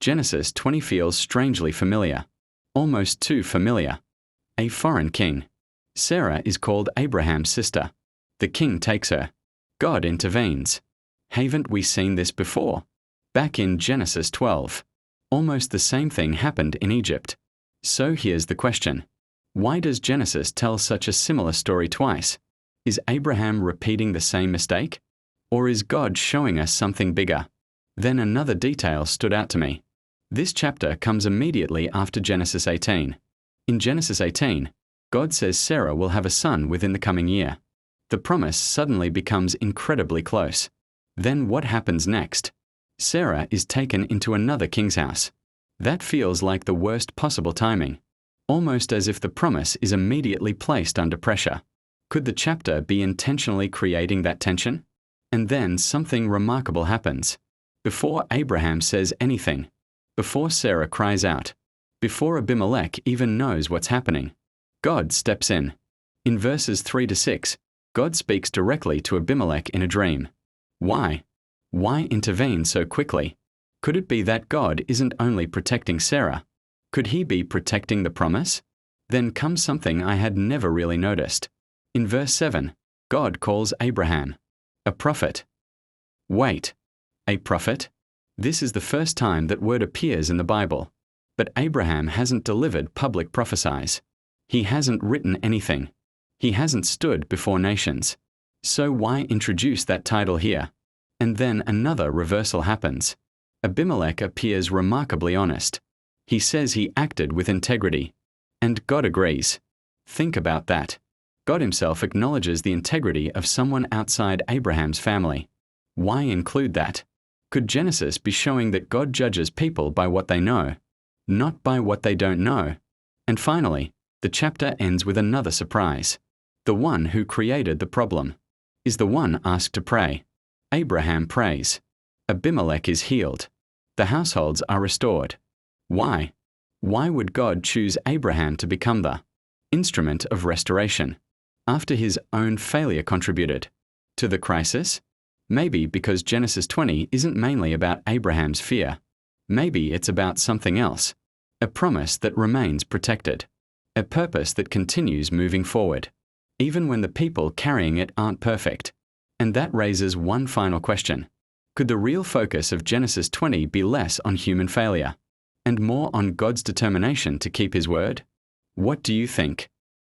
Genesis 20 feels strangely familiar, almost too familiar. A foreign king. Sarah is called Abraham's sister. The king takes her. God intervenes. Haven't we seen this before? Back in Genesis 12. Almost the same thing happened in Egypt. So here's the question. Why does Genesis tell such a similar story twice? Is Abraham repeating the same mistake? Or is God showing us something bigger? Then another detail stood out to me. This chapter comes immediately after Genesis 18. In Genesis 18, God says Sarah will have a son within the coming year. The promise suddenly becomes incredibly close. Then what happens next? Sarah is taken into another king's house. That feels like the worst possible timing, almost as if the promise is immediately placed under pressure. Could the chapter be intentionally creating that tension? And then something remarkable happens. Before Abraham says anything, before Sarah cries out, before Abimelech even knows what's happening, God steps in. In verses 3 to 6, God speaks directly to Abimelech in a dream. Why? Why intervene so quickly? Could it be that God isn't only protecting Sarah? Could he be protecting the promise? Then comes something I had never really noticed. In verse 7, God calls Abraham a prophet. Wait, a prophet? This is the first time that word appears in the Bible. But Abraham hasn't delivered public prophecies. He hasn't written anything. He hasn't stood before nations. So why introduce that title here? And then another reversal happens. Abimelech appears remarkably honest. He says he acted with integrity. And God agrees. Think about that. God himself acknowledges the integrity of someone outside Abraham's family. Why include that? Could Genesis be showing that God judges people by what they know, not by what they don't know? And finally, the chapter ends with another surprise. The one who created the problem is the one asked to pray. Abraham prays. Abimelech is healed. The households are restored. Why? Why would God choose Abraham to become the instrument of restoration after his own failure contributed to the crisis? Maybe because Genesis 20 isn't mainly about Abraham's fear. Maybe it's about something else. A promise that remains protected. A purpose that continues moving forward, even when the people carrying it aren't perfect. And that raises one final question. Could the real focus of Genesis 20 be less on human failure and more on God's determination to keep his word? What do you think?